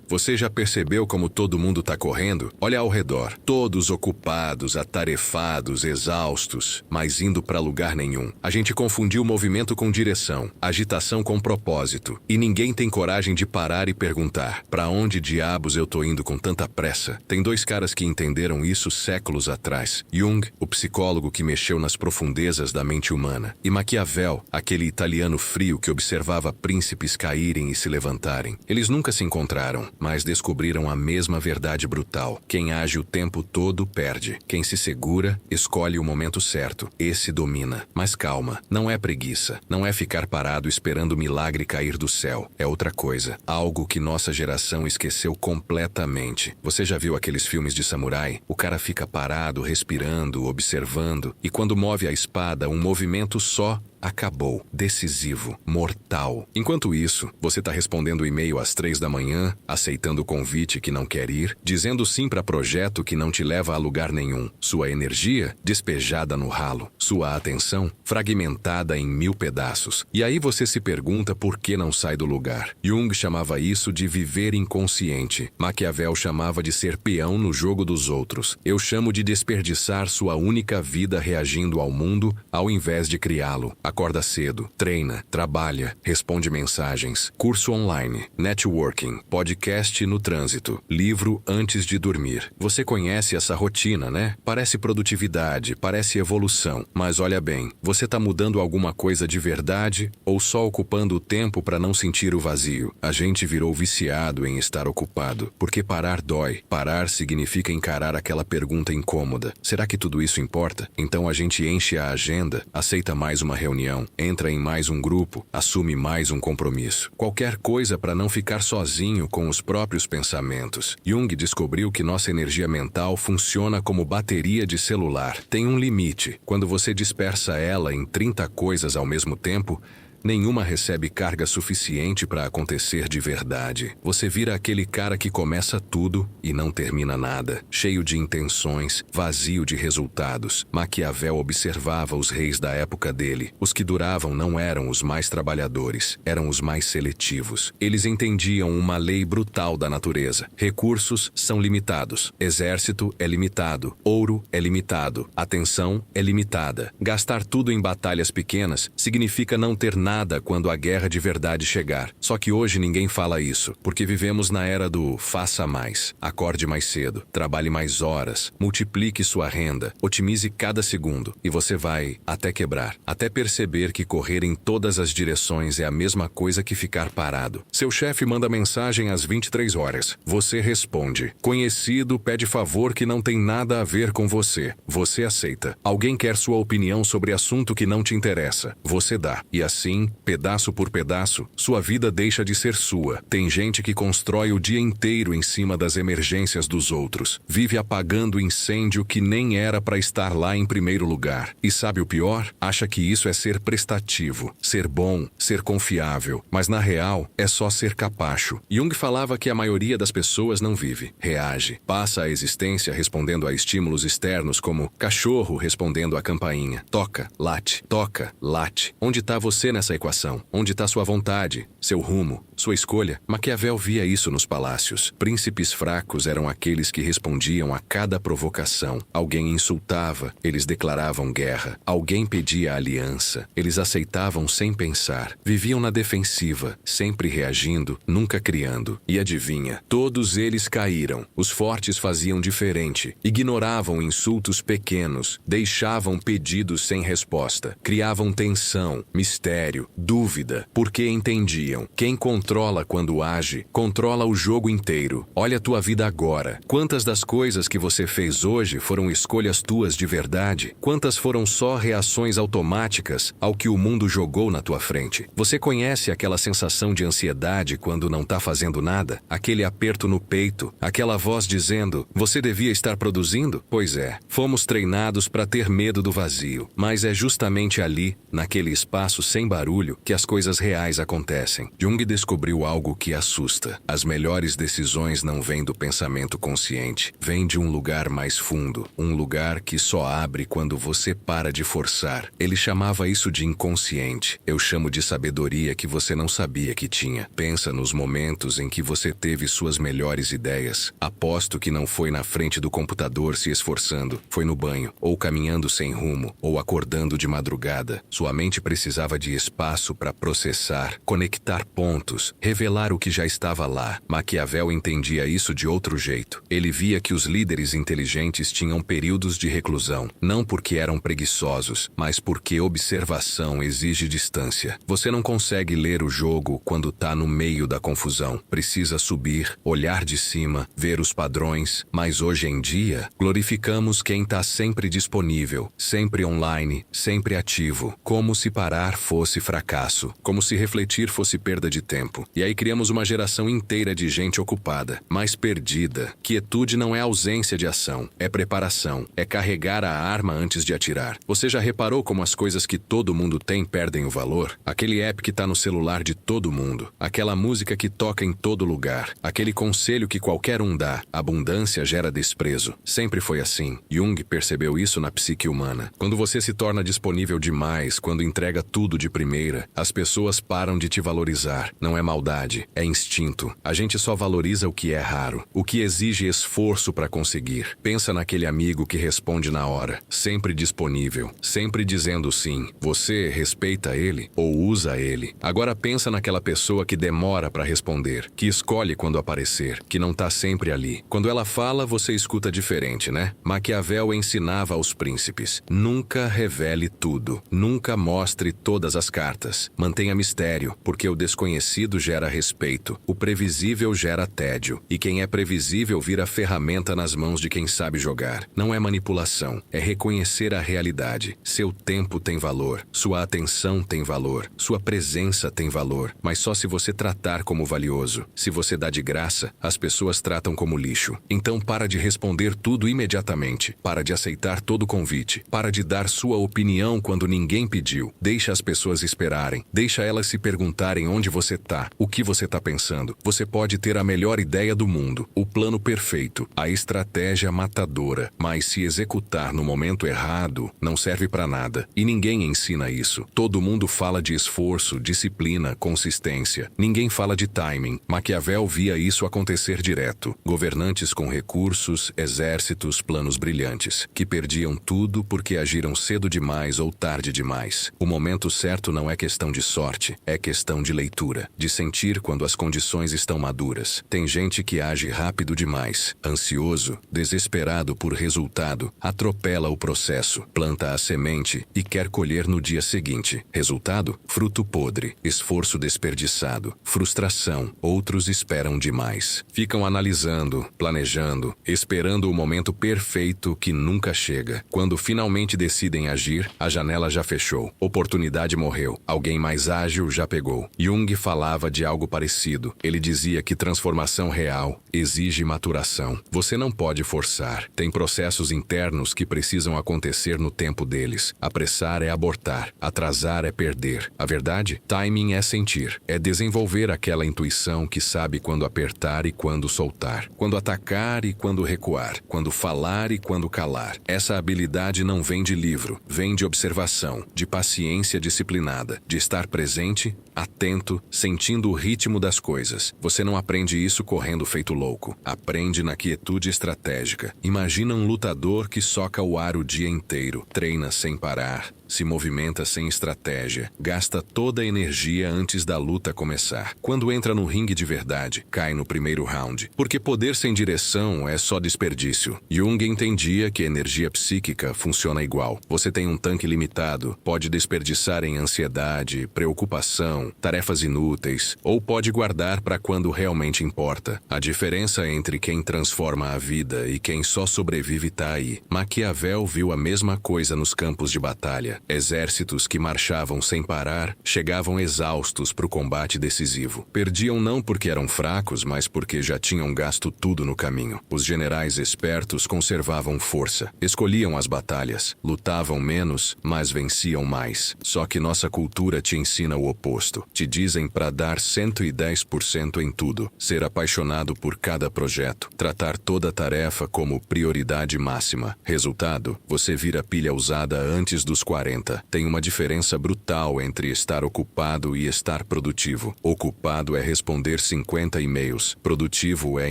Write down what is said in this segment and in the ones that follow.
Você já percebeu como todo mundo está correndo? Olha ao redor. Todos ocupados, atarefados, exaustos, mas indo para lugar nenhum. A gente confundiu movimento com direção, agitação com propósito. E ninguém tem coragem de parar e perguntar: para onde diabos eu tô indo com tanta pressa? Tem dois caras que entenderam isso séculos atrás. Jung, o psicólogo que mexeu nas profundezas da mente humana. E Maquiavel, aquele italiano frio que observava príncipes caírem e se levantarem. Eles nunca se encontraram, mas descobriram a mesma verdade brutal. Quem age o tempo todo perde. Quem se segura, escolhe o momento certo. Esse domina. Mas calma, não é preguiça. Não é ficar parado esperando o milagre cair do céu. É outra coisa. Algo que nossa geração esqueceu completamente. Você já viu aqueles filmes de samurai? O cara fica parado, respirando, observando, e quando move a espada, um movimento só acabou. Decisivo. Mortal. Enquanto isso, você está respondendo o e-mail às 3 da manhã, aceitando o convite que não quer ir, dizendo sim para projeto que não te leva a lugar nenhum. Sua energia despejada no ralo. Sua atenção fragmentada em 1000 pedaços. E aí você se pergunta por que não sai do lugar. Jung chamava isso de viver inconsciente. Maquiavel chamava de ser peão no jogo dos outros. Eu chamo de desperdiçar sua única vida reagindo ao mundo ao invés de criá-lo. Acorda cedo, treina, trabalha, responde mensagens, curso online, networking, podcast no trânsito, livro antes de dormir. Você conhece essa rotina, né? Parece produtividade, parece evolução. Mas olha bem, você está mudando alguma coisa de verdade ou só ocupando o tempo para não sentir o vazio? A gente virou viciado em estar ocupado, porque parar dói. Parar significa encarar aquela pergunta incômoda. Será que tudo isso importa? Então a gente enche a agenda, aceita mais uma reunião, entra em mais um grupo, assume mais um compromisso. Qualquer coisa para não ficar sozinho com os próprios pensamentos. Jung descobriu que nossa energia mental funciona como bateria de celular. Tem um limite. Quando você dispersa ela em 30 coisas ao mesmo tempo, nenhuma recebe carga suficiente para acontecer de verdade. Você vira aquele cara que começa tudo e não termina nada, cheio de intenções, vazio de resultados. Maquiavel observava os reis da época dele. Os que duravam não eram os mais trabalhadores, eram os mais seletivos. Eles entendiam uma lei brutal da natureza. Recursos são limitados. Exército é limitado. Ouro é limitado. Atenção é limitada. Gastar tudo em batalhas pequenas significa não ter nada quando a guerra de verdade chegar. Só que hoje ninguém fala isso, porque vivemos na era do faça mais. Acorde mais cedo, trabalhe mais horas, multiplique sua renda, otimize cada segundo e você vai até quebrar, até perceber que correr em todas as direções é a mesma coisa que ficar parado. Seu chefe manda mensagem às 23 horas. Você responde. Conhecido pede favor que não tem nada a ver com você. Você aceita. Alguém quer sua opinião sobre assunto que não te interessa. Você dá. E assim, pedaço por pedaço, sua vida deixa de ser sua. Tem gente que constrói o dia inteiro em cima das emergências dos outros. Vive apagando incêndio que nem era para estar lá em primeiro lugar. E sabe o pior? Acha que isso é ser prestativo, ser bom, ser confiável. Mas na real, é só ser capacho. Jung falava que a maioria das pessoas não vive, reage. Passa a existência respondendo a estímulos externos como cachorro respondendo à campainha. Toca, late. Toca, late. Onde está você nessa equação? Onde está sua vontade, seu rumo, sua escolha? Maquiavel via isso nos palácios. Príncipes fracos eram aqueles que respondiam a cada provocação. Alguém insultava, eles declaravam guerra. Alguém pedia aliança, eles aceitavam sem pensar. Viviam na defensiva, sempre reagindo, nunca criando. E adivinha, todos eles caíram. Os fortes faziam diferente. Ignoravam insultos pequenos, deixavam pedidos sem resposta, criavam tensão, mistério, dúvida, porque entendiam. Quem controla quando age, controla o jogo inteiro. Olha a tua vida agora. Quantas das coisas que você fez hoje foram escolhas tuas de verdade? Quantas foram só reações automáticas ao que o mundo jogou na tua frente? Você conhece aquela sensação de ansiedade quando não tá fazendo nada? Aquele aperto no peito? Aquela voz dizendo, você devia estar produzindo? Pois é, fomos treinados para ter medo do vazio. Mas é justamente ali, naquele espaço sem barulho, que as coisas reais acontecem. Jung descobriu descobriu algo que assusta. As melhores decisões não vêm do pensamento consciente, vêm de um lugar mais fundo, um lugar que só abre quando você para de forçar. Ele chamava isso de inconsciente. Eu chamo de sabedoria que você não sabia que tinha. Pensa nos momentos em que você teve suas melhores ideias. Aposto que não foi na frente do computador se esforçando, foi no banho, ou caminhando sem rumo, ou acordando de madrugada. Sua mente precisava de espaço para processar, conectar pontos, revelar o que já estava lá. Maquiavel entendia isso de outro jeito. Ele via que os líderes inteligentes tinham períodos de reclusão, não porque eram preguiçosos, mas porque observação exige distância. Você não consegue ler o jogo quando está no meio da confusão. Precisa subir, olhar de cima, ver os padrões. Mas hoje em dia, glorificamos quem está sempre disponível, sempre online, sempre ativo. Como se parar fosse fracasso, como se refletir fosse perda de tempo. E aí criamos uma geração inteira de gente ocupada, mas perdida. Quietude não é ausência de ação, é preparação, é carregar a arma antes de atirar. Você já reparou como as coisas que todo mundo tem perdem o valor? Aquele app que está no celular de todo mundo, aquela música que toca em todo lugar, aquele conselho que qualquer um dá. Abundância gera desprezo. Sempre foi assim. Jung percebeu isso na psique humana. Quando você se torna disponível demais, quando entrega tudo de primeira, as pessoas param de te valorizar. Não é maldade, é instinto. A gente só valoriza o que é raro, o que exige esforço para conseguir. Pensa naquele amigo que responde na hora, sempre disponível, sempre dizendo sim. Você respeita ele ou usa ele? Agora pensa naquela pessoa que demora para responder, que escolhe quando aparecer, que não tá sempre ali. Quando ela fala, você escuta diferente, né? Maquiavel ensinava aos príncipes: nunca revele tudo, nunca mostre todas as cartas. Mantenha mistério, porque o desconhecido gera respeito, o previsível gera tédio, e quem é previsível vira ferramenta nas mãos de quem sabe jogar. Não é manipulação, é reconhecer a realidade. Seu tempo tem valor, sua atenção tem valor, sua presença tem valor, mas só se você tratar como valioso. Se você dá de graça, as pessoas tratam como lixo. Então para de responder tudo imediatamente, para de aceitar todo convite, para de dar sua opinião quando ninguém pediu. Deixa as pessoas esperarem, deixa elas se perguntarem onde você tá, o que você tá pensando. Você pode ter a melhor ideia do mundo, o plano perfeito, a estratégia matadora, mas se executar no momento errado, não serve para nada. E ninguém ensina isso. Todo mundo fala de esforço, disciplina, consistência. Ninguém fala de timing. Maquiavel via isso acontecer direto. Governantes com recursos, exércitos, planos brilhantes, que perdiam tudo porque agiram cedo demais ou tarde demais. O momento certo não é questão de sorte, é questão de leitura, de sentir quando as condições estão maduras. Tem gente que age rápido demais, ansioso, desesperado por resultado, atropela o processo, planta a semente e quer colher no dia seguinte. Resultado? Fruto podre, esforço desperdiçado, frustração. Outros esperam demais. Ficam analisando, planejando, esperando o momento perfeito que nunca chega. Quando finalmente decidem agir, a janela já fechou. Oportunidade morreu. Alguém mais ágil já pegou. Jung falava de algo parecido. Ele dizia que transformação real exige maturação. Você não pode forçar. Tem processos internos que precisam acontecer no tempo deles. Apressar é abortar. Atrasar é perder. A verdade? Timing é sentir. É desenvolver aquela intuição que sabe quando apertar e quando soltar. Quando atacar e quando recuar. Quando falar e quando calar. Essa habilidade não vem de livro. Vem de observação, de paciência disciplinada, de estar presente, atento, sentindo o ritmo das coisas. Você não aprende isso correndo feito louco. Aprende na quietude estratégica. Imagina um lutador que soca o ar o dia inteiro, treina sem parar, se movimenta sem estratégia, gasta toda a energia antes da luta começar. Quando entra no ringue de verdade, cai no primeiro round. Porque poder sem direção é só desperdício. Jung entendia que a energia psíquica funciona igual. Você tem um tanque limitado, pode desperdiçar em ansiedade, preocupação, tarefas inúteis, ou pode guardar para quando realmente importa. A diferença entre quem transforma a vida e quem só sobrevive tá aí. Maquiavel viu a mesma coisa nos campos de batalha. dia. Exércitos que marchavam sem parar chegavam exaustos para o combate decisivo. Perdiam não porque eram fracos, mas porque já tinham gasto tudo no caminho. Os generais espertos conservavam força, escolhiam as batalhas, lutavam menos, mas venciam mais. Só que nossa cultura te ensina o oposto. Te dizem para dar 110% em tudo, ser apaixonado por cada projeto, tratar toda tarefa como prioridade máxima. Resultado, você vira pilha usada antes dos 40. Tem uma diferença brutal entre estar ocupado e estar produtivo. Ocupado é responder 50 e-mails. Produtivo é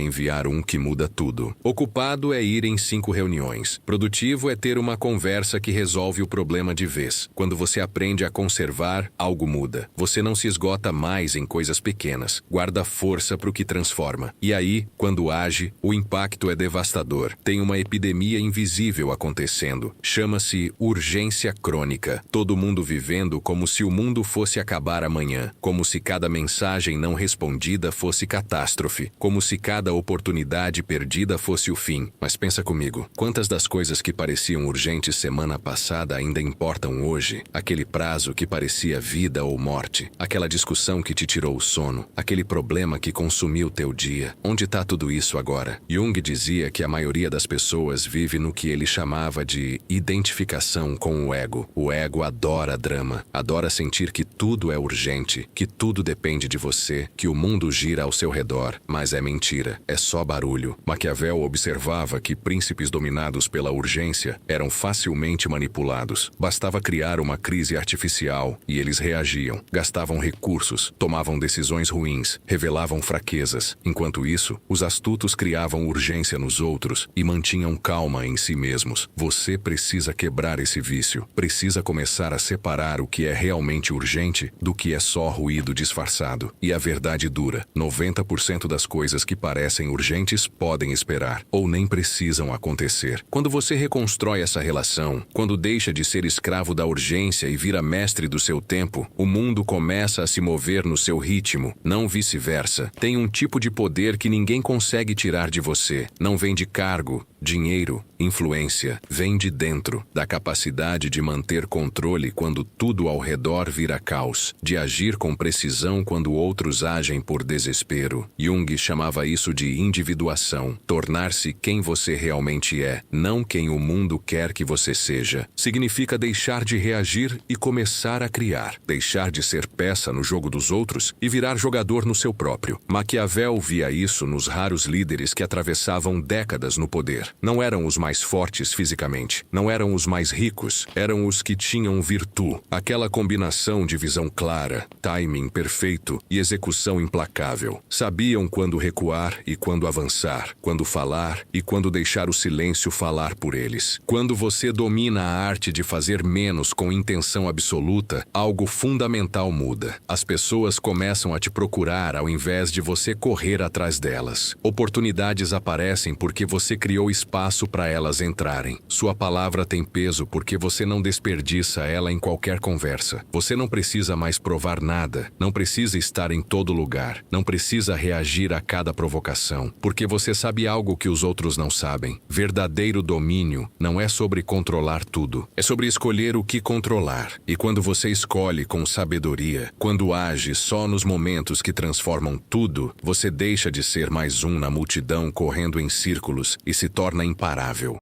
enviar um que muda tudo. Ocupado é ir em 5 reuniões. Produtivo é ter uma conversa que resolve o problema de vez. Quando você aprende a conservar, algo muda. Você não se esgota mais em coisas pequenas. Guarda força para o que transforma. E aí, quando age, o impacto é devastador. Tem uma epidemia invisível acontecendo. Chama-se urgência crônica. Todo mundo vivendo como se o mundo fosse acabar amanhã. Como se cada mensagem não respondida fosse catástrofe. Como se cada oportunidade perdida fosse o fim. Mas pensa comigo, quantas das coisas que pareciam urgentes semana passada ainda importam hoje? Aquele prazo que parecia vida ou morte. Aquela discussão que te tirou o sono. Aquele problema que consumiu teu dia. Onde está tudo isso agora? Jung dizia que a maioria das pessoas vive no que ele chamava de identificação com o ego. O ego adora drama. Adora sentir que tudo é urgente, que tudo depende de você, que o mundo gira ao seu redor. Mas é mentira. É só barulho. Maquiavel observava que príncipes dominados pela urgência eram facilmente manipulados. Bastava criar uma crise artificial e eles reagiam. Gastavam recursos, tomavam decisões ruins, revelavam fraquezas. Enquanto isso, os astutos criavam urgência nos outros e mantinham calma em si mesmos. Você precisa quebrar esse vício. Precisa começar a separar o que é realmente urgente do que é só ruído disfarçado. E a verdade dura: 90% das coisas que parecem urgentes podem esperar, ou nem precisam acontecer. Quando você reconstrói essa relação, quando deixa de ser escravo da urgência e vira mestre do seu tempo, o mundo começa a se mover no seu ritmo, não vice-versa. Tem um tipo de poder que ninguém consegue tirar de você. Não vem de cargo, dinheiro, influência. Vem de dentro, da capacidade de manter controle quando tudo ao redor vira caos, de agir com precisão quando outros agem por desespero. Jung chamava isso de individuação, tornar-se quem você realmente é, não quem o mundo quer que você seja. Significa deixar de reagir e começar a criar, deixar de ser peça no jogo dos outros e virar jogador no seu próprio. Maquiavel via isso nos raros líderes que atravessavam décadas no poder. Não eram os mais fortes fisicamente, não eram os mais ricos, eram os que tinham virtude, aquela combinação de visão clara, timing perfeito e execução implacável. Sabiam quando recuar e quando avançar, quando falar e quando deixar o silêncio falar por eles. Quando você domina a arte de fazer menos com intenção absoluta, algo fundamental muda. As pessoas começam a te procurar ao invés de você correr atrás delas. Oportunidades aparecem porque você criou espaço para elas entrarem. Sua palavra tem peso porque você não desperdiça ela em qualquer conversa. Você não precisa mais provar nada, não precisa estar em todo lugar, não precisa reagir a cada provocação, porque você sabe algo que os outros não sabem. Verdadeiro domínio não é sobre controlar tudo, é sobre escolher o que controlar. E quando você escolhe com sabedoria, quando age só nos momentos que transformam tudo, você deixa de ser mais um na multidão correndo em círculos e se torna imparável.